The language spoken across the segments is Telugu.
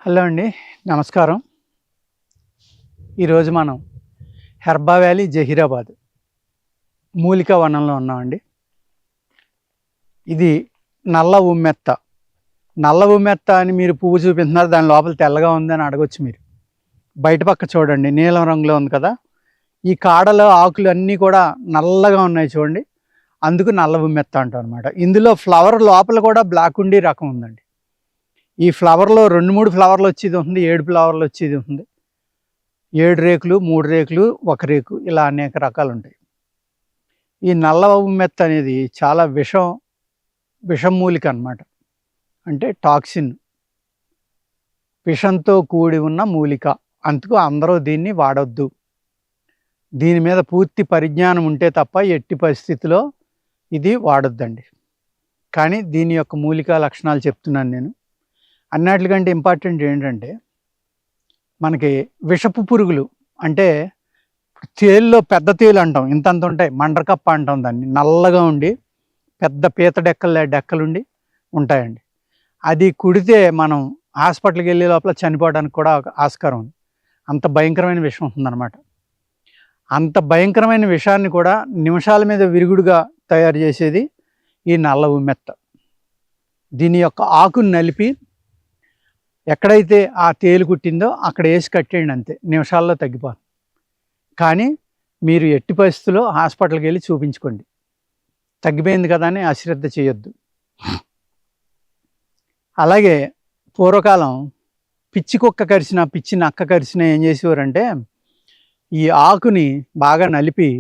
హలో అండి, నమస్కారం. ఈరోజు మనం హెర్బా వ్యాలీ జహీరాబాద్ మూలికా వనంలో ఉన్నామండి. ఇది నల్ల ఉమ్మెత్త. నల్ల ఉమ్మెత్త అని మీరు పువ్వు చూపిస్తున్నారు, దాని లోపల తెల్లగా ఉందని అడగొచ్చు మీరు. బయట పక్క చూడండి, నీలం రంగులో ఉంది కదా. ఈ కాడలో ఆకులు అన్నీ కూడా నల్లగా ఉన్నాయి చూడండి, అందుకు నల్ల ఉమ్మెత్త అంటాం అనమాట. ఇందులో ఫ్లవర్ లోపల కూడా బ్లాక్ ఉండి రకం ఉందండి. ఈ ఫ్లవర్లో 2-3 ఫ్లవర్లు వచ్చేది ఉంటుంది, 7 ఫ్లవర్లు వచ్చేది ఉంటుంది, 7 రేకులు, 3 రేకులు, 1 రేకు, ఇలా అనేక రకాలు ఉంటాయి. ఈ నల్ల ఉమ్మెత్త అనేది చాలా విషమూలిక అన్నమాట. అంటే టాక్సిన్, విషంతో కూడి ఉన్న మూలిక. అందుకు అందరూ దీన్ని వాడొద్దు. దీని మీద పూర్తి పరిజ్ఞానం ఉంటే తప్ప ఎట్టి పరిస్థితిలో ఇది వాడొద్దండి. కానీ దీని యొక్క మూలికా లక్షణాలు చెప్తున్నాను నేను. అన్నిటికంటే ఇంపార్టెంట్ ఏంటంటే, మనకి విషపు పురుగులు అంటే తేలులో పెద్ద తేలు అంటాం, ఇంతంత ఉంటాయి, మండ్రకప్ప అంటాం దాన్ని. నల్లగా ఉండి పెద్ద పీత డెక్కలుండి ఉంటాయండి. అది కుడితే మనం హాస్పిటల్కి వెళ్ళే లోపల చనిపోవడానికి కూడా ఆస్కారం ఉంది. అంత భయంకరమైన విషం ఉంటుందన్నమాట. అంత భయంకరమైన విషాన్ని కూడా నిమిషాల మీద విరుగుడుగా తయారు చేసేది ఈ నల్ల ఉమ్మెత్త. దీని యొక్క ఆకును నలిపి ఎక్కడైతే ఆ తేలు కుట్టిందో అక్కడ వేసి కట్టేయండి, అంతే, నిమిషాల్లో తగ్గిపోతుంది. కానీ మీరు ఎట్టి పరిస్థితుల్లో హాస్పిటల్కి వెళ్ళి చూపించుకోండి. తగ్గిపోయింది కదా అని అశ్రద్ధ చేయొద్దు. అలాగే పూర్వకాలం పిచ్చి కుక్క కరిచిన, పిచ్చి నక్క కరిచిన ఏం చేసేవారంటే, ఈ ఆకుని బాగా నలిపి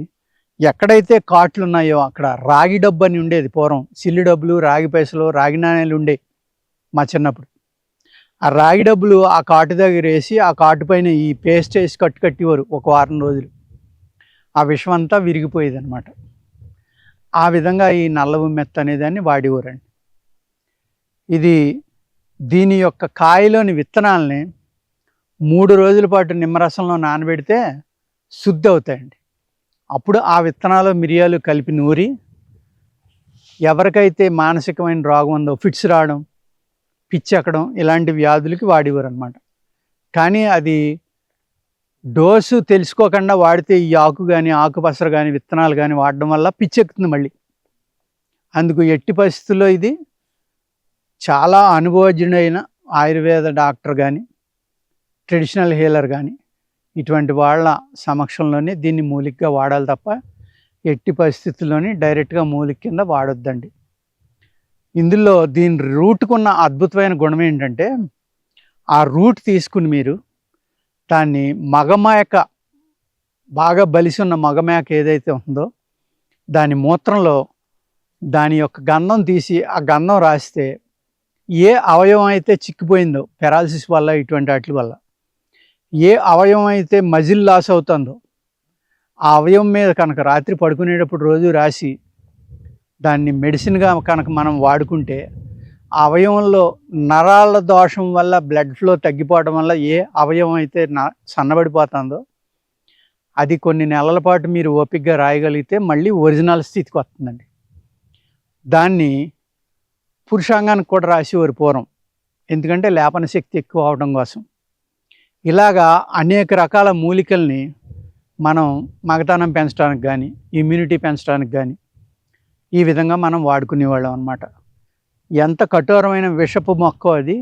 ఎక్కడైతే కాట్లు ఉన్నాయో అక్కడ రాగి డబ్బు అని ఉండేది పూర్వం. సిల్లి డబ్బులు, రాగి పైసలు, రాగి నాణ్యాలు ఉండేవి మా చిన్నప్పుడు. ఆ రాగి డబ్బులు ఆ కాటు దగ్గర వేసి ఆ కాటు పైన ఈ పేస్ట్ వేసి కట్టేవారు ఒక వారం రోజులు. ఆ విషం అంతా విరిగిపోయేది అనమాట. ఆ విధంగా ఈ నల్ల ఉమ్మెత్త అనేదాన్ని వాడేవారండి. దీని యొక్క కాయలోని విత్తనాలని 3 రోజుల పాటు నిమ్మరసంలో నానబెడితే శుద్ధి అవుతాయండి. అప్పుడు ఆ విత్తనాలు మిరియాలు కలిపి నూరి ఎవరికైతే మానసికమైన రోగం ఉందో, ఫిట్స్ రావడం, పిచ్చి ఎక్కడం, ఇలాంటి వ్యాధులకి వాడేవారు అనమాట. కానీ అది డోసు తెలుసుకోకుండా వాడితే ఈ ఆకు కానీ, ఆకుపసరు కానీ, విత్తనాలు కానీ వాడడం వల్ల పిచ్చి ఎక్కుతుంది మళ్ళీ. అందుకు ఎట్టి పరిస్థితుల్లో ఇది చాలా అనుభవజ్ఞుడైన ఆయుర్వేద డాక్టర్ కానీ, ట్రెడిషనల్ హీలర్ కానీ, ఇటువంటి వాళ్ళ సమక్షంలోనే దీన్ని మూలికగా వాడాలి తప్ప ఎట్టి పరిస్థితుల్లోని డైరెక్ట్గా మూలిక కింద వాడొద్దండి. ఇందులో దీని రూట్కున్న అద్భుతమైన గుణం ఏంటంటే, ఆ రూట్ తీసుకుని మీరు దాన్ని మగమేక, బాగా బలిసి ఉన్న మగమేక ఏదైతే ఉందో దాని మూత్రంలో దాని యొక్క గంధం తీసి ఆ గంధం రాస్తే, ఏ అవయవం అయితే చిక్కిపోయిందో పెరాలసిస్ వల్ల, ఇటువంటి వాటి వల్ల ఏ అవయవం అయితే మజిల్ లాస్ అవుతుందో ఆ అవయవం మీద కనుక రాత్రి పడుకునేటప్పుడు రోజు రాసి దాన్ని మెడిసిన్గా కనుక మనం వాడుకుంటే, ఆ అవయవంలో నరాల దోషం వల్ల బ్లడ్ ఫ్లో తగ్గిపోవడం వల్ల ఏ అవయవం అయితే సన్నబడిపోతుందో అది కొన్ని నెలల పాటు మీరు ఓపికగా రాయగలిగితే మళ్ళీ ఒరిజినల్ స్థితికి వస్తుందండి. దాన్ని పురుషాంగానికి కూడా రాసేవారు పూర్వం, ఎందుకంటే లేపన శక్తి ఎక్కువ అవడం కోసం. ఇలాగా అనేక రకాల మూలికల్ని మనం మగతనం పెంచడానికి కానీ, ఇమ్యూనిటీ పెంచడానికి కానీ ఈ విధంగా మనం వాడుకునేవాళ్ళం అన్నమాట. ఎంత కఠోరమైన విషపు మొక్క అది,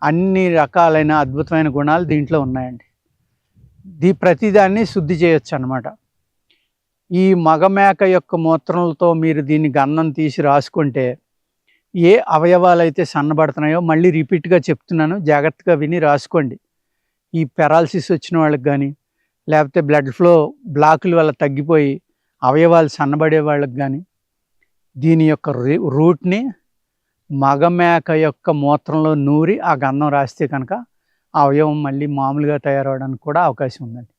అన్ని రకాలైన అద్భుతమైన గుణాలు దీంట్లో ఉన్నాయండి. ప్రతిదాన్ని శుద్ధి చేయొచ్చు అన్నమాట. ఈ మగమేక యొక్క మూత్రంతో మీరు దీన్ని గంధం తీసి రాసుకుంటే ఏ అవయవాలు అయితే సన్నబడుతున్నాయో, మళ్ళీ రిపీట్గా చెప్తున్నాను, జాగ్రత్తగా విని రాసుకోండి. ఈ పెరాలసిస్ వచ్చిన వాళ్ళకి కానీ, లేకపోతే బ్లడ్ ఫ్లో బ్లాకుల వల్ల తగ్గిపోయి అవయవాలు సన్నబడే వాళ్ళకి కానీ దీని యొక్క రూట్ని మగమేక యొక్క మూత్రంలో నూరి ఆ గంధం రాస్తే కనుక ఆ అవయవం మళ్ళీ మామూలుగా తయారవడానికి కూడా అవకాశం ఉందండి.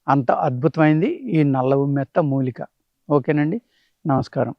అంత అద్భుతమైంది ఈ నల్ల ఉమ్మెత్త మూలిక. ఓకేనండి, నమస్కారం.